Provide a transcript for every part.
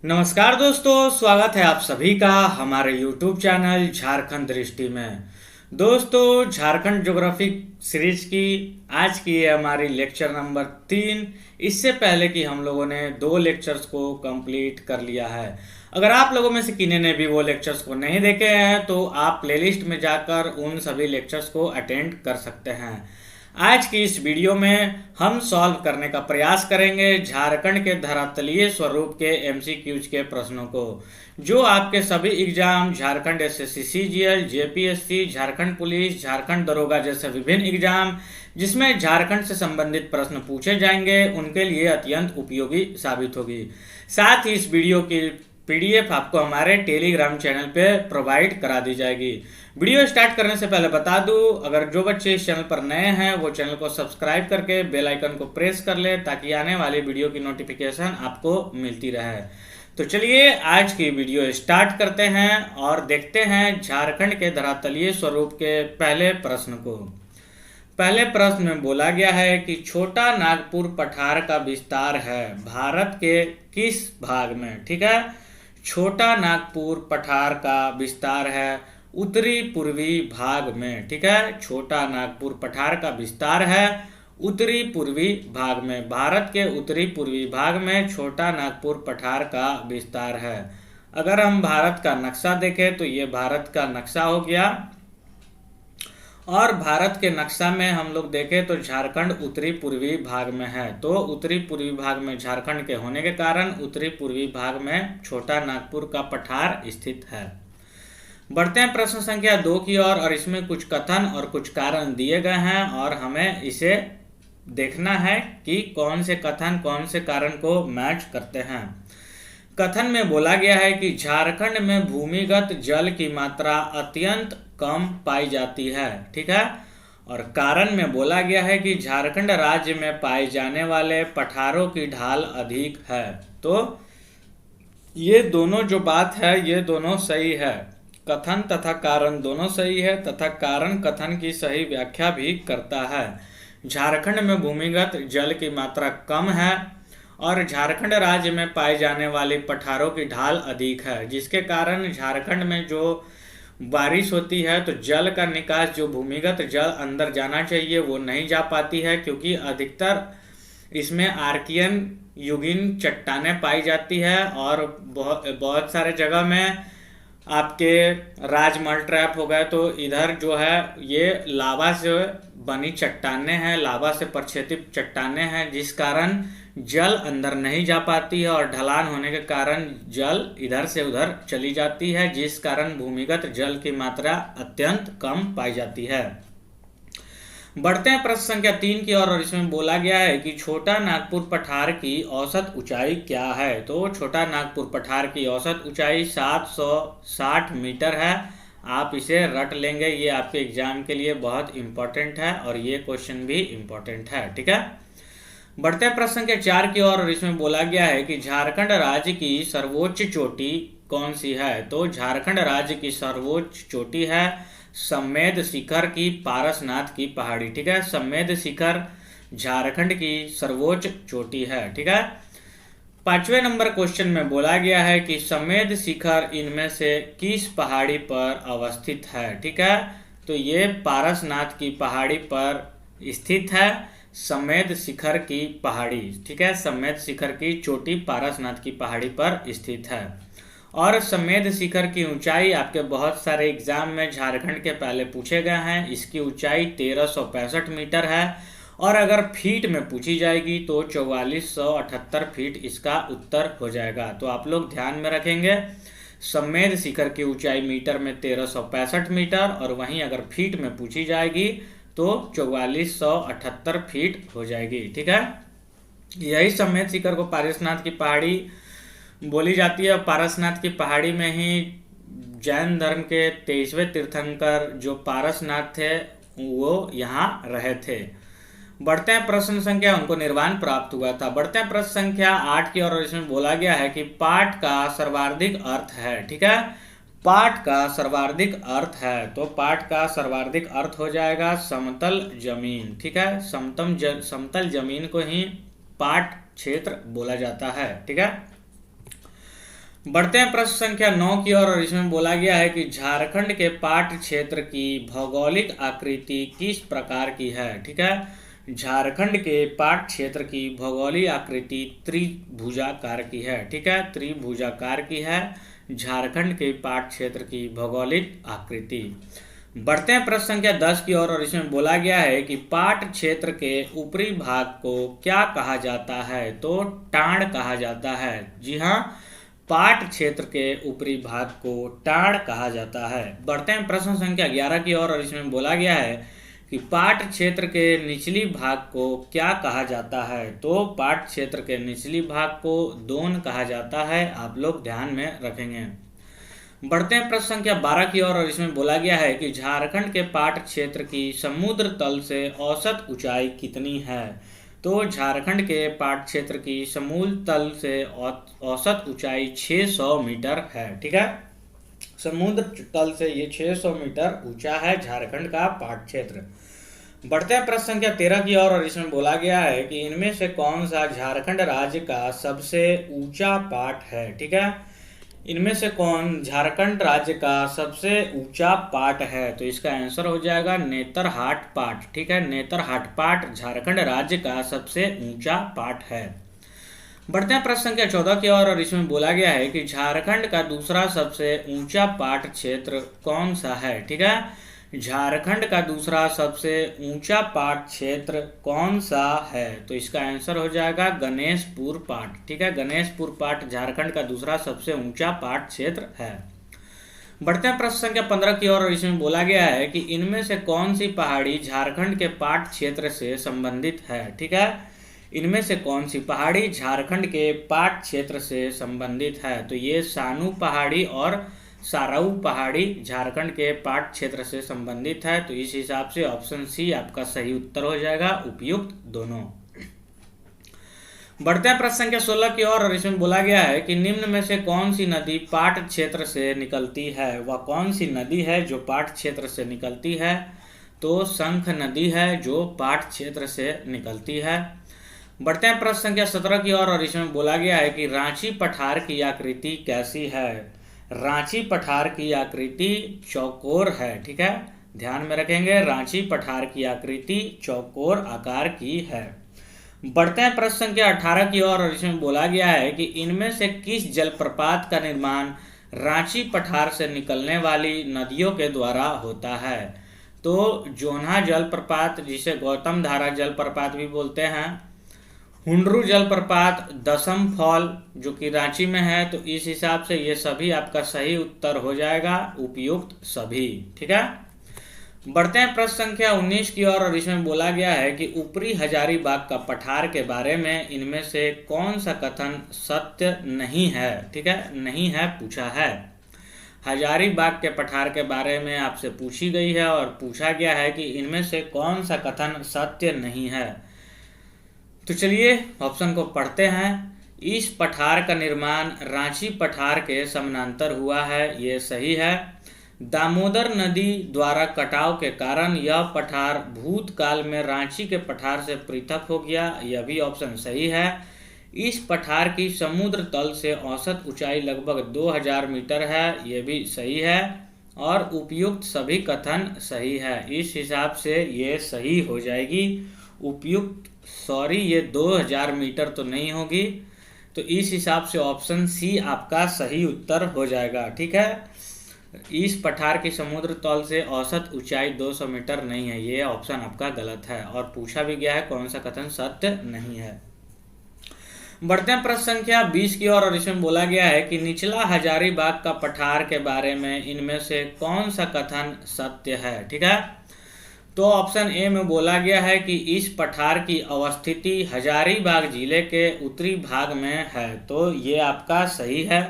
नमस्कार दोस्तों, स्वागत है आप सभी का हमारे YouTube चैनल झारखंड दृष्टि में। दोस्तों, झारखंड ज्योग्राफी सीरीज की आज की है हमारी लेक्चर नंबर 3। इससे पहले कि हम लोगों ने 2 लेक्चर्स को कंप्लीट कर लिया है। अगर आप लोगों में से किन्हीं ने भी वो लेक्चर्स को नहीं देखे हैं तो आप प्लेलिस्ट में जाकर उन सभी लेक्चर्स को अटेंड कर सकते हैं। आज की इस वीडियो में हम सॉल्व करने का प्रयास करेंगे झारखंड के धरातलीय स्वरूप के एमसीक्यूज के प्रश्नों को, जो आपके सभी exam Jharkhand SSC CGL, JPSC, Jharkhand police, Jharkhand दरोगा जैसे विभिन्न एग्जाम जिसमें झारखंड से संबंधित प्रश्न पूछे जाएंगे उनके लिए अत्यंत उपयोगी साबित होगी। साथ ही इस वीडियो की पीडीएफ आपको हमारे टेलीग्राम चैनल पे प्रोवाइड करा दी जाएगी। वीडियो स्टार्ट करने से पहले बता दूं, अगर जो बच्चे इस चैनल पर नए हैं वो चैनल को सब्सक्राइब करके बेल आइकन को प्रेस कर ले ताकि आने वाली वीडियो की नोटिफिकेशन आपको मिलती रहे। तो चलिए आज की वीडियो स्टार्ट करते हैं और देखते हैं झारखंड के धरातलीय स्वरूप के पहले प्रश्न को। पहले प्रश्न में बोला गया है कि छोटा नागपुर पठार का विस्तार है भारत के किस भाग में। ठीक है, छोटा नागपुर पठार का विस्तार है उत्तरी पूर्वी भाग में। ठीक है, छोटा नागपुर पठार का विस्तार है उत्तरी पूर्वी भाग में। भारत के उत्तरी पूर्वी भाग में छोटा नागपुर पठार का विस्तार है। अगर हम भारत का नक्शा देखें तो ये भारत का नक्शा हो गया, और भारत के नक्शा में हम लोग देखें तो झारखंड उत्तरी पूर्वी भाग में है। तो उत्तरी पूर्वी भाग में झारखंड के होने के कारण उत्तरी पूर्वी भाग में छोटा नागपुर का पठार स्थित है। बढ़ते हैं प्रश्न संख्या 2 की ओर, और इसमें कुछ कथन और कुछ कारण दिए गए हैं और हमें इसे देखना है कि कौन से कथन कौन से कारण को मैच करते हैं। कथन में बोला गया है कि झारखंड में भूमिगत जल की मात्रा अत्यंत कम पाई जाती है। ठीक है, और कारण में बोला गया है कि झारखंड राज्य में पाए जाने वाले पठारों की ढाल अधिक है। तो ये दोनों जो बात है ये दोनों सही है, कथन तथा कारण दोनों सही है, तथा कारण कथन की सही व्याख्या भी करता है। झारखंड में भूमिगत जल की मात्रा कम है और झारखंड राज्य में पाए जाने वाले पठारों की ढाल अधिक है, जिसके कारण झारखंड में जो बारिश होती है तो जल का निकास, जो भूमिगत जल अंदर जाना चाहिए वो नहीं जा पाती है, क्योंकि अधिकतर इसमें आर्कियन युगीन चट्टानें पाई जाती है और बहुत सारे जगह में आपके राजमहल ट्रैप हो गए तो इधर जो है ये लावा से बनी चट्टानें हैं, लावा से प्रक्षेपित चट्टानें हैं, जिस कारण जल अंदर नहीं जा पाती है और ढलान होने के कारण जल इधर से उधर चली जाती है, जिस कारण भूमिगत जल की मात्रा अत्यंत कम पाई जाती है। बढ़ते हैं प्रश्न संख्या 3 की ओर, और इसमें बोला गया है कि छोटा नागपुर पठार की औसत ऊंचाई क्या है। तो छोटा नागपुर पठार की औसत ऊंचाई 760 मीटर है। आप इसे रट लेंगे, ये आपके एग्जाम के लिए बहुत इंपॉर्टेंट है और ये क्वेश्चन भी इंपॉर्टेंट है। ठीक है, बढ़ते हैं प्रश्न संख्या 4 की ओर, और इसमें बोला गया है कि झारखंड राज्य की सर्वोच्च चोटी कौन सी है। तो झारखंड राज्य की सर्वोच्च चोटी है सम्मेद शिखर की पारसनाथ की पहाड़ी। ठीक है, सम्मेद शिखर झारखंड की सर्वोच्च चोटी है। ठीक है, 5वें नंबर क्वेश्चन में बोला गया है कि सम्मेद शिखर इनमें से किस पहाड़ी पर अवस्थित है। ठीक है, तो ये पारसनाथ की पहाड़ी पर स्थित है, सम्मेद शिखर की पहाड़ी। ठीक है, सम्मेद शिखर की चोटी पारसनाथ की पहाड़ी पर स्थित है। और सम्मेद शिखर की ऊंचाई आपके बहुत सारे एग्जाम में झारखंड के पहले पूछे गए हैं। इसकी ऊंचाई 1365 मीटर है, और अगर फीट में पूछी जाएगी तो 4478 फीट इसका उत्तर हो जाएगा। तो आप लोग ध्यान में रखेंगे, सम्मेद शिखर की ऊंचाई मीटर में 1365 मीटर, और वहीं अगर फीट में पूछी जाएगी तो 4478 फीट हो जाएगी। ठीक है, यही सम्मेद शिखर को पारसनाथ की पहाड़ी बोली जाती है। पारसनाथ की पहाड़ी में ही जैन धर्म के 23वें तीर्थंकर जो पारसनाथ थे वो यहाँ रहे थे। बढ़ते हैं प्रश्न संख्या, उनको निर्वाण प्राप्त हुआ था। बढ़ते हैं प्रश्न संख्या 8 की ओर, और इसमें बोला गया है कि पाठ का सर्वाधिक अर्थ है। ठीक है, पाठ का सर्वाधिक अर्थ है, तो पाठ का सर्वाधिक अर्थ हो जाएगा समतल जमीन। ठीक है, समतल जमीन को ही पाठ क्षेत्र बोला जाता है। ठीक है, बढ़ते हैं प्रश्न संख्या 9 की ओर और इसमें बोला गया है कि झारखंड के पाट क्षेत्र की भौगोलिक आकृति किस प्रकार की है। ठीक है, झारखंड के पाट क्षेत्र की भौगोलिक आकृति त्रिभुजाकार की है। ठीक है, त्रिभुजाकार की है झारखंड के पाट क्षेत्र की भौगोलिक आकृति। बढ़ते हैं प्रश्न संख्या 10 की ओर और इसमें बोला गया है कि पाट क्षेत्र के ऊपरी भाग को क्या कहा जाता है। तो टांड कहा जाता है। जी हाँ, पाट क्षेत्र के ऊपरी भाग को टांड कहा जाता है। बढ़ते हैं प्रश्न संख्या 11 की ओर और इसमें बोला गया है कि पाट क्षेत्र के निचली भाग को क्या कहा जाता है। तो पाट क्षेत्र के निचली भाग को दोन कहा जाता है। आप लोग ध्यान में रखेंगे। बढ़ते हैं प्रश्न संख्या 12 की ओर और इसमें बोला गया है कि झारखंड के पाट क्षेत्र की समुद्र तल से औसत ऊंचाई कितनी है। तो झारखंड के पाट क्षेत्र की समुद्र तल से औसत ऊंचाई 600 मीटर है। ठीक है, समुद्र तल से ये 600 मीटर ऊंचा है झारखंड का पाट क्षेत्र। बढ़ते हैं प्रश्न संख्या 13 की ओर और इसमें बोला गया है कि इनमें से कौन सा झारखंड राज्य का सबसे ऊंचा पाट है। ठीक है, इनमें से कौन झारखंड राज्य का सबसे ऊंचा पाट है। तो इसका आंसर हो जाएगा नेतरहाट पाट। ठीक है, नेतरहाट पाट झारखंड राज्य का सबसे ऊंचा पाट है। बढ़ते हैं प्रश्न संख्या 14 की ओर और इसमें बोला गया है कि झारखंड का दूसरा सबसे ऊंचा पाट क्षेत्र कौन सा है। ठीक है, झारखंड का दूसरा सबसे ऊंचा पाट क्षेत्र कौन सा है। तो इसका आंसर हो जाएगा गणेशपुर पाट। ठीक है, गणेशपुर पाट झारखंड का दूसरा सबसे ऊंचा पाट क्षेत्र है। बढ़ते हैं प्रश्न संख्या 15 की ओर और इसमें बोला गया है कि इनमें से कौन सी पहाड़ी झारखंड के पाट क्षेत्र से संबंधित है। ठीक है, इनमें से कौन सी पहाड़ी झारखंड के पाट क्षेत्र से संबंधित है। तो ये सानू पहाड़ी और साराऊ पहाड़ी झारखंड के पाट क्षेत्र से संबंधित है। तो इस हिसाब से ऑप्शन सी आपका सही उत्तर हो जाएगा, उपयुक्त दोनों। बढ़ते हैं प्रश्न संख्या 16 की ओर और इसमें बोला गया है कि निम्न में से कौन सी नदी पाट क्षेत्र से निकलती है। वह कौन सी नदी है जो पाट क्षेत्र से निकलती है। तो शंख नदी है जो पाट क्षेत्र से निकलती है। बढ़ते हैं प्रश्न संख्या 17 की ओर और इसमें बोला गया है कि रांची पठार की आकृति कैसी है। रांची पठार की आकृति चौकोर है। ठीक है, ध्यान में रखेंगे, रांची पठार की आकृति चौकोर आकार की है। बढ़ते हैं प्रश्न संख्या 18 की ओर और इसमें बोला गया है कि इनमें से किस जलप्रपात का निर्माण रांची पठार से निकलने वाली नदियों के द्वारा होता है। तो जोन्हा जलप्रपात, जिसे गौतम धारा जलप्रपात भी बोलते हैं, हुंडरू जलप्रपात, दसम फॉल जो कि रांची में है। तो इस हिसाब से ये सभी आपका सही उत्तर हो जाएगा, उपयुक्त सभी। ठीक है, बढ़ते हैं प्रश्न संख्या 19 की ओर और इसमें बोला गया है कि ऊपरी हजारीबाग का पठार के बारे में इनमें से कौन सा कथन सत्य नहीं है। ठीक है, नहीं है पूछा है। हजारीबाग के पठार के बारे में आपसे पूछी गई है और पूछा गया है कि इनमें से कौन सा कथन सत्य नहीं है। तो चलिए ऑप्शन को पढ़ते हैं। इस पठार का निर्माण रांची पठार के समानांतर हुआ है, ये सही है। दामोदर नदी द्वारा कटाव के कारण यह पठार भूतकाल में रांची के पठार से पृथक हो गया, यह भी ऑप्शन सही है। इस पठार की समुद्र तल से औसत ऊंचाई लगभग 2000 मीटर है, यह भी सही है। और उपयुक्त सभी कथन सही है। इस हिसाब से ये सही हो जाएगी, उपयुक्त। सॉरी, ये 2000 मीटर तो नहीं होगी। तो इस हिसाब से ऑप्शन सी आपका सही उत्तर हो जाएगा। ठीक है, इस पठार की समुद्र तल से औसत ऊंचाई 200 मीटर नहीं है, ये ऑप्शन आपका गलत है। और पूछा भी गया है कौन सा कथन सत्य नहीं है। बढ़ते हैं प्रश्न संख्या 20 की ओर और इसमें बोला गया है कि निचला हजारीबाग का पठार के बारे में इनमें से कौन सा कथन सत्य है। ठीक है, तो ऑप्शन ए में बोला गया है कि इस पठार की अवस्थिति हजारीबाग जिले के उत्तरी भाग में है, तो ये आपका सही है।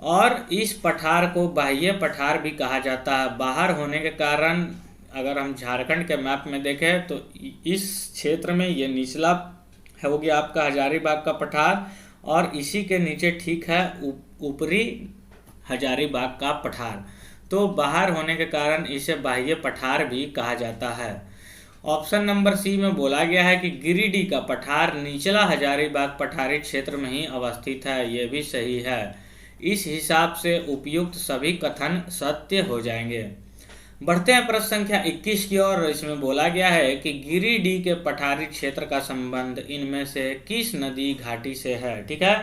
और इस पठार को बाह्य पठार भी कहा जाता है। बाहर होने के कारण अगर हम झारखंड के मैप में देखें तो इस क्षेत्र में ये निचला हो गया आपका हजारीबाग का पठार, और इसी के नीचे ठीक है ऊपरी हजारीबाग का पठार। तो बाहर होने के कारण इसे बाह्य पठार भी कहा जाता है। ऑप्शन नंबर सी में बोला गया है कि गिरिडीह का पठार निचला हजारीबाग पठारी क्षेत्र में ही अवस्थित है, यह भी सही है। इस हिसाब से उपयुक्त सभी कथन सत्य हो जाएंगे। बढ़ते हैं प्रश्न संख्या 21 की ओर। इसमें बोला गया है कि गिरिडीह के पठारी क्षेत्र का संबंध इनमें से किस नदी घाटी से है। ठीक है,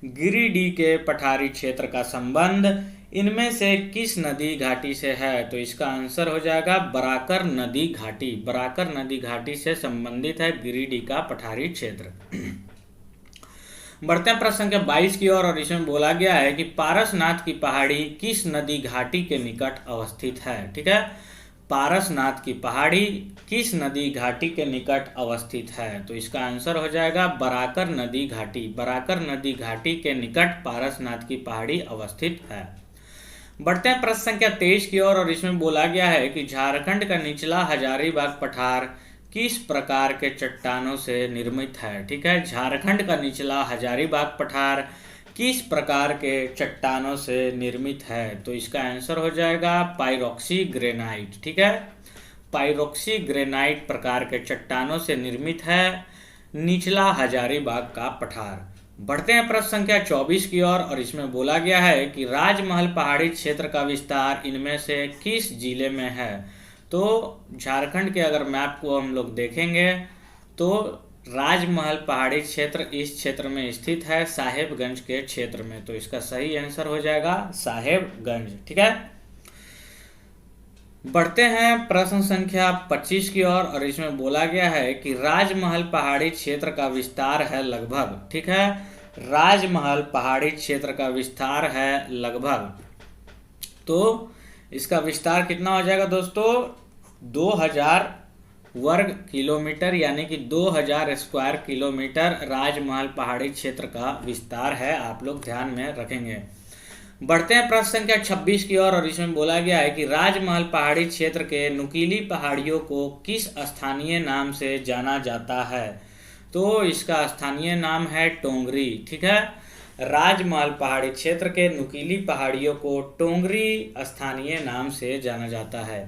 गिरिडीह के पठारी क्षेत्र का संबंध इनमें से किस नदी घाटी से है। तो इसका आंसर हो जाएगा बराकर नदी घाटी। बराकर नदी घाटी से संबंधित है गिरिडीह का पठारी क्षेत्र। बढ़ते हैं प्रश्न संख्या 22 की ओर। और इसमें बोला गया है कि पारसनाथ की पहाड़ी किस नदी घाटी के निकट अवस्थित है। ठीक है, पारसनाथ की पहाड़ी किस नदी घाटी के निकट अवस्थित है। तो इसका आंसर हो जाएगा बराकर नदी घाटी। बराकर नदी घाटी के निकट पारसनाथ की पहाड़ी अवस्थित है। बढ़ते हैं प्रश्न संख्या 23 की ओर। और इसमें बोला गया है कि झारखंड का निचला हजारीबाग पठार किस प्रकार के चट्टानों से निर्मित है। ठीक है, झारखंड का निचला हजारीबाग पठार किस प्रकार के चट्टानों से निर्मित है। तो इसका आंसर हो जाएगा पाइरोक्सी ग्रेनाइट। ठीक है, पाइरोक्सी ग्रेनाइट प्रकार के चट्टानों से निर्मित है निचला हजारीबाग का पठार। बढ़ते हैं प्रश्न संख्या 24 की ओर। और इसमें बोला गया है कि राजमहल पहाड़ी क्षेत्र का विस्तार इनमें से किस जिले में है। तो झारखंड के अगर मैप को हम लोग देखेंगे तो राजमहल पहाड़ी क्षेत्र इस क्षेत्र में स्थित है, साहेबगंज के क्षेत्र में। तो इसका सही आंसर हो जाएगा साहेबगंज। ठीक है, बढ़ते हैं प्रश्न संख्या 25 की ओर। और इसमें बोला गया है कि राजमहल पहाड़ी क्षेत्र का विस्तार है लगभग। ठीक है, राजमहल पहाड़ी क्षेत्र का विस्तार है लगभग। तो इसका विस्तार कितना हो जाएगा दोस्तों, 2000 वर्ग किलोमीटर, यानी कि 2000 स्क्वायर किलोमीटर राजमहल पहाड़ी क्षेत्र का विस्तार है। आप लोग ध्यान में रखेंगे। बढ़ते हैं प्रश्न संख्या 26 की ओर। और इसमें बोला गया है कि राजमहल पहाड़ी क्षेत्र के नुकीली पहाड़ियों को किस स्थानीय नाम से जाना जाता है। तो इसका स्थानीय नाम है टोंगरी। ठीक है, राजमहल पहाड़ी क्षेत्र के नुकीली पहाड़ियों को टोंगरी स्थानीय नाम से जाना जाता है।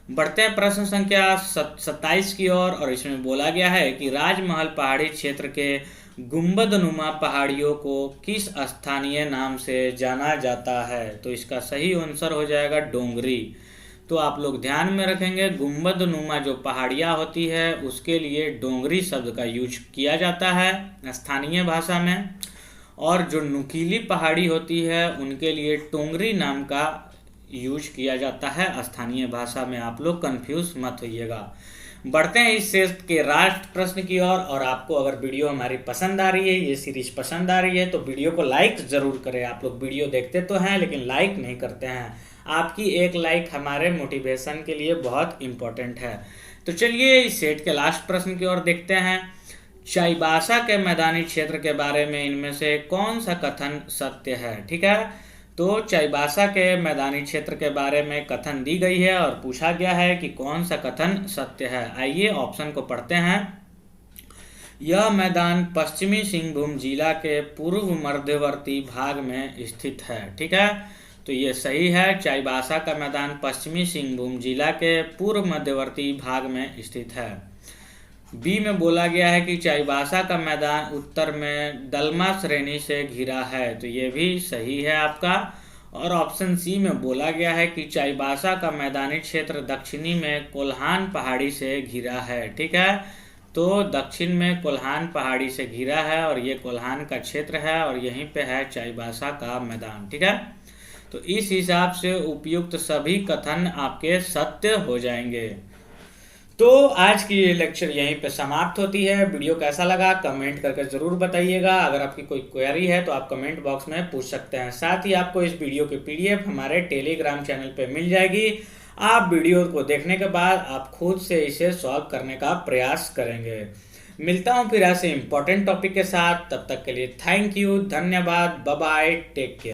बढ़ते हैं प्रश्न संख्या 27 की ओर। और इसमें बोला गया है कि राजमहल पहाड़ी क्षेत्र के गुंबदनुमा पहाड़ियों को किस स्थानीय नाम से जाना जाता है। तो इसका सही आंसर हो जाएगा डोंगरी। तो आप लोग ध्यान में रखेंगे, गुंबदनुमा जो पहाड़ियाँ होती है उसके लिए डोंगरी शब्द का यूज किया जाता है स्थानीय भाषा में, और जो नुकीली पहाड़ी होती है उनके लिए टोंगरी नाम का यूज किया जाता है स्थानीय भाषा में। आप लोग कंफ्यूज मत होइएगा। बढ़ते हैं इस सेट के राष्ट्र प्रश्न की ओर। और आपको अगर वीडियो हमारी पसंद आ रही है, ये सीरीज पसंद आ रही है, तो वीडियो को लाइक जरूर करें। आप लोग वीडियो देखते तो हैं लेकिन लाइक नहीं करते हैं। आपकी एक लाइक हमारे मोटिवेशन के लिए बहुत इंपॉर्टेंट है। तो चलिए इस सेट के लास्ट प्रश्न की ओर देखते हैं। चाईबासा के मैदानी क्षेत्र के बारे में इनमें से कौन सा कथन सत्य है। ठीक है, तो चाईबासा के मैदानी क्षेत्र के बारे में कथन दी गई है और पूछा गया है कि कौन सा कथन सत्य है। आइए ऑप्शन को पढ़ते हैं। यह मैदान पश्चिमी सिंहभूम जिला के पूर्व मध्यवर्ती भाग में स्थित है। ठीक है, तो ये सही है। चाईबासा का मैदान पश्चिमी सिंहभूम जिला के पूर्व मध्यवर्ती भाग में स्थित है। बी में बोला गया है कि चाईबासा का मैदान उत्तर में दलमा श्रेणी से घिरा है। तो ये भी सही है आपका। और ऑप्शन सी में बोला गया है कि चाईबासा का मैदानी क्षेत्र दक्षिणी में कोल्हान पहाड़ी से घिरा है। ठीक है, तो दक्षिण में कोल्हान पहाड़ी से घिरा है और ये कोल्हान का क्षेत्र है और यहीं पे है चाईबासा का मैदान। ठीक है, तो इस हिसाब से उपयुक्त सभी कथन आपके सत्य हो जाएंगे। तो आज की ये लेक्चर यहीं पे समाप्त होती है। वीडियो कैसा लगा कमेंट करके ज़रूर बताइएगा। अगर आपकी कोई क्वेरी है तो आप कमेंट बॉक्स में पूछ सकते हैं। साथ ही आपको इस वीडियो की PDF हमारे टेलीग्राम चैनल पे मिल जाएगी। आप वीडियो को देखने के बाद आप खुद से इसे सॉल्व करने का प्रयास करेंगे। मिलता हूँ फिर ऐसे इंपॉर्टेंट टॉपिक के साथ। तब तक के लिए थैंक यू, धन्यवाद, बाय बाय, टेक केयर।